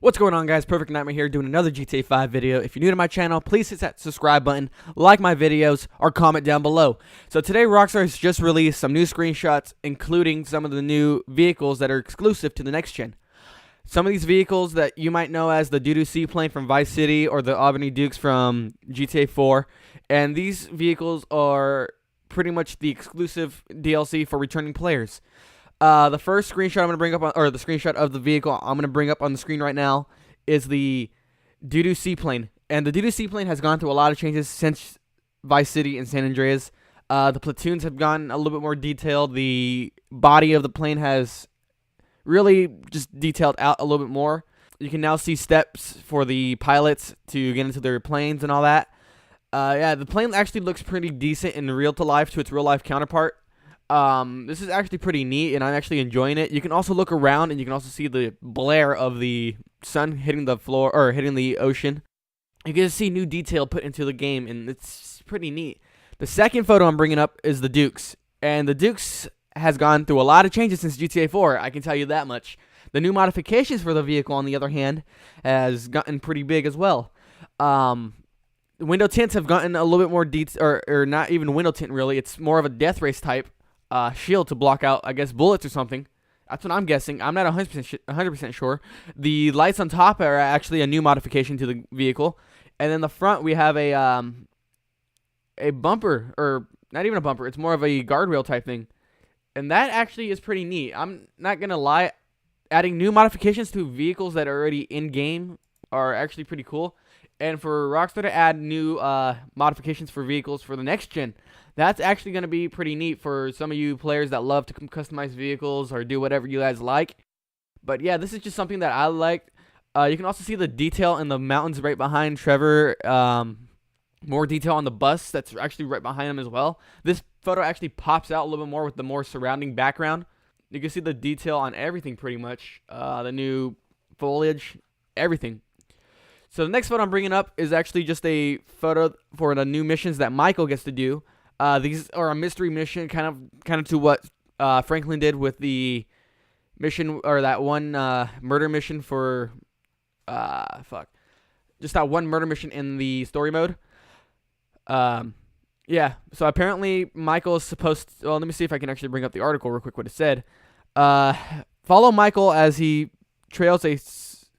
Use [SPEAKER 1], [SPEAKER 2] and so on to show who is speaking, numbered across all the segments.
[SPEAKER 1] What's going on, guys? Perfect Nightmare here doing another GTA 5 video. If you're new to my channel, please hit that subscribe button, like my videos, or comment down below. So today Rockstar has just released some new screenshots, including some of the new vehicles that are exclusive to the next gen. Some of these vehicles that you might know as the Doo-Doo Seaplane from Vice City or the Albany Dukes from GTA 4. And these vehicles are pretty much the exclusive DLC for returning players. The first screenshot I'm going to bring up or the screenshot of the vehicle I'm going to bring up on the screen right now is the Doo-Doo Seaplane. And the Doo-Doo Seaplane has gone through a lot of changes since Vice City and San Andreas. The platoons have gotten a little bit more detailed. The body of the plane has really just detailed out a little bit more. You can now see steps for the pilots to get into their planes and all that. Yeah, the plane actually looks pretty decent in real to life to its real life counterpart. This is actually pretty neat, and I'm actually enjoying it. You can also look around, and you can also see the glare of the sun hitting the floor, or hitting the ocean. You can see new detail put into the game, and it's pretty neat. The second photo I'm bringing up is the Dukes, and the Dukes has gone through a lot of changes since GTA 4, I can tell you that much. The new modifications for the vehicle, on the other hand, has gotten pretty big as well. Window tints have gotten a little bit more detail, or not even window tint really, it's more of a death race type. Shield to block out, I guess, bullets or something. That's what I'm guessing. I'm not 100% sure. The lights on top are actually a new modification to the vehicle. And then the front, we have a bumper, or not even a bumper. It's more of a guardrail type thing. And that actually is pretty neat. I'm not going to lie. Adding new modifications to vehicles that are already in-game are actually pretty cool. And for Rockstar to add new modifications for vehicles for the next gen, that's actually going to be pretty neat for some of you players that love to customize vehicles or do whatever you guys like. But yeah, this is just something that I like. You can also see the detail in the mountains right behind Trevor. More detail on the bus that's actually right behind him as well. This photo actually pops out a little bit more with the more surrounding background. You can see the detail on everything pretty much. The new foliage, everything. So the next photo I'm bringing up is actually just a photo for the new missions that Michael gets to do. These are a mystery mission, kind of to what Franklin did with the mission, or that one murder mission for just that one murder mission in the story mode. Yeah. So apparently Michael is supposed to, well, let me see if I can actually bring up the article real quick. What it said. Follow Michael as he trails a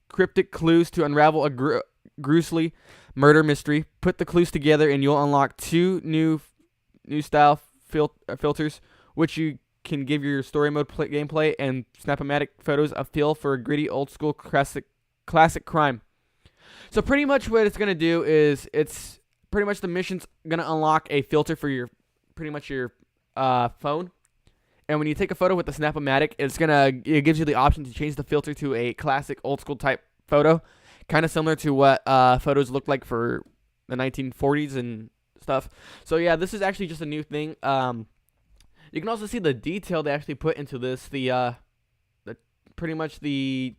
[SPEAKER 1] cryptic clues to unravel a gruesome murder mystery. Put the clues together, and you'll unlock two new style filters, which you can give your story mode gameplay and Snap-O-Matic photos a feel for a gritty, old school classic crime. So pretty much what it's gonna do is it's pretty much the mission's gonna unlock a filter for your phone. And when you take a photo with the Snap-O-Matic, it gives you the option to change the filter to a classic old school type photo, kind of similar to what photos looked like for the 1940s and stuff. So yeah, this is actually just a new thing. You can also see the detail they actually put into this. The pretty much the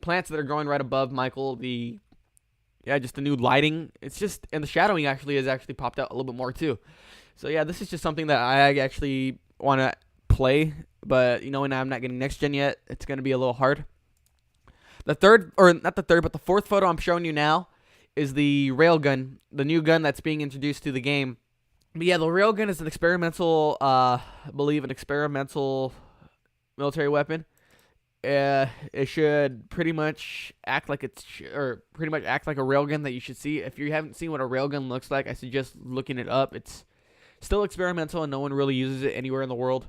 [SPEAKER 1] plants that are growing right above Michael. Just the new lighting. It's just, and the shadowing actually has actually popped out a little bit more too. So yeah, this is just something that I actually want to play, but you know, when I'm not getting next gen yet, it's gonna be a little hard. The third, or not the third, but the fourth photo I'm showing you now is the railgun, the new gun that's being introduced to the game. But yeah, the railgun is an experimental, I believe an experimental military weapon. It should pretty much act like a railgun that you should see. If you haven't seen what a railgun looks like, I suggest looking it up. It's still experimental, and no one really uses it anywhere in the world.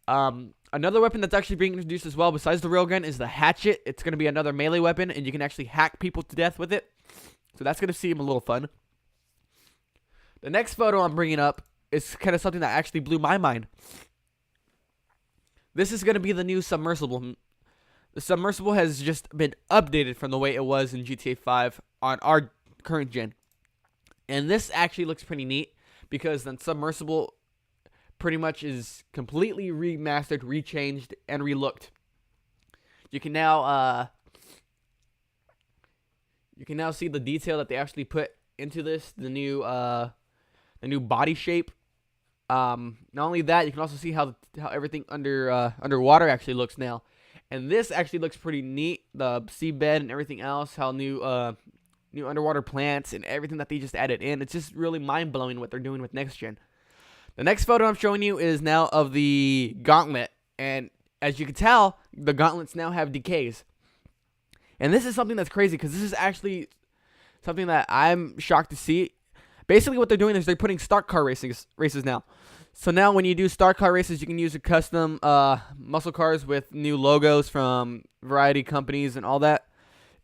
[SPEAKER 1] Another weapon that's actually being introduced as well, besides the railgun, is the hatchet. It's going to be another melee weapon, and you can actually hack people to death with it. So that's going to seem a little fun. The next photo I'm bringing up is kind of something that actually blew my mind. This is going to be the new submersible. The submersible has just been updated from the way it was in GTA 5 on our current gen. And this actually looks pretty neat, because the submersible pretty much is completely remastered, rechanged, and relooked. You can now see the detail that they actually put into this, the new body shape. Not only that, you can also see how everything underwater actually looks now. And this actually looks pretty neat. The seabed and everything else, how new underwater plants and everything that they just added in. It's just really mind blowing what they're doing with next gen. The next photo I'm showing you is now of the gauntlet, and as you can tell, the gauntlets now have decays. And this is something that's crazy because this is actually something that I'm shocked to see. Basically, what they're doing is they're putting stock car races now. So now when you do stock car races, you can use a custom muscle cars with new logos from variety companies and all that.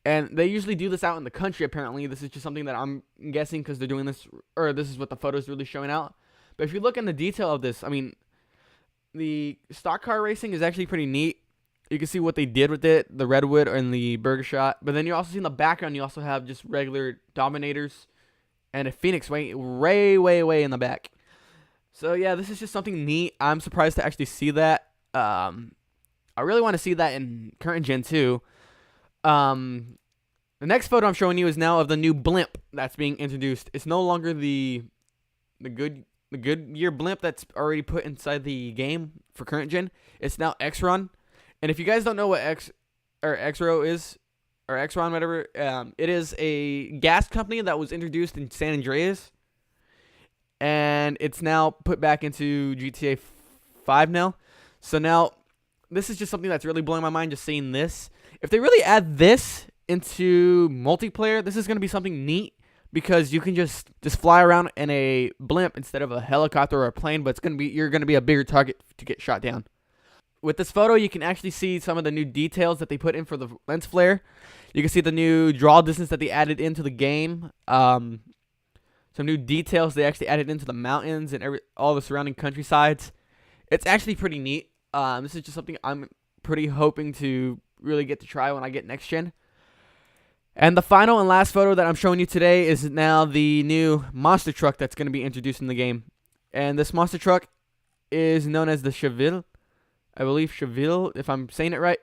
[SPEAKER 1] And they usually do this out in the country, apparently. This is just something that I'm guessing because they're doing this, or this is what the photo's really showing out. But if you look in the detail of this, I mean, the stock car racing is actually pretty neat. You can see what they did with it, the Redwood and the Burger Shot. But then you also see in the background, you also have just regular Dominators and a Phoenix way in the back. So yeah, this is just something neat. I'm surprised to actually see that. I really want to see that in current gen too. The next photo I'm showing you is now of the new blimp that's being introduced. It's no longer the Goodyear blimp that's already put inside the game for current gen. It's now X-Ron. And if you guys don't know what X-Ro is, or X-Ron, whatever, it is a gas company that was introduced in San Andreas, and it's now put back into GTA 5 now. So now, this is just something that's really blowing my mind, just seeing this. If they really add this into multiplayer, this is going to be something neat, because you can just fly around in a blimp instead of a helicopter or a plane, but you're going to be a bigger target to get shot down. With this photo, you can actually see some of the new details that they put in for the lens flare. You can see the new draw distance that they added into the game. Some new details they actually added into the mountains and all the surrounding countrysides. It's actually pretty neat. This is just something I'm pretty hoping to really get to try when I get next gen. And the final and last photo that I'm showing you today is now the new monster truck that's going to be introduced in the game. And this monster truck is known as the Cheville. I believe Cheville, if I'm saying it right.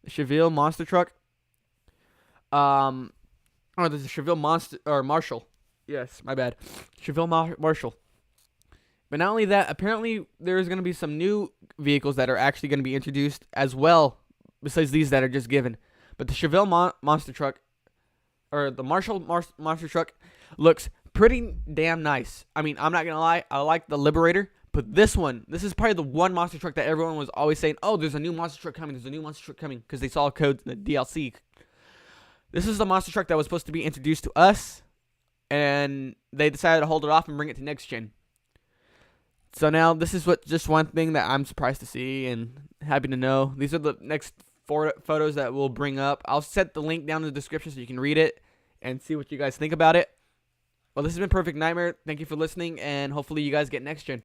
[SPEAKER 1] The Cheville monster truck. There's a Cheville monster or Marshall. Yes, my bad. Cheville Marshall. But not only that, apparently there's going to be some new vehicles that are actually going to be introduced as well, besides these that are just given. But the Cheville monster truck, or the Marshall monster truck, looks pretty damn nice. I mean, I'm not going to lie, I like the Liberator. But this is probably the one monster truck that everyone was always saying, oh, there's a new monster truck coming, because they saw codes in the DLC. This is the monster truck that was supposed to be introduced to us, and they decided to hold it off and bring it to next gen. So now this is just one thing that I'm surprised to see and happy to know. These are the next 4 photos that we'll bring up. I'll set the link down in the description so you can read it and see what you guys think about it. Well, this has been Perfect Nightmare. Thank you for listening, and hopefully you guys get next gen.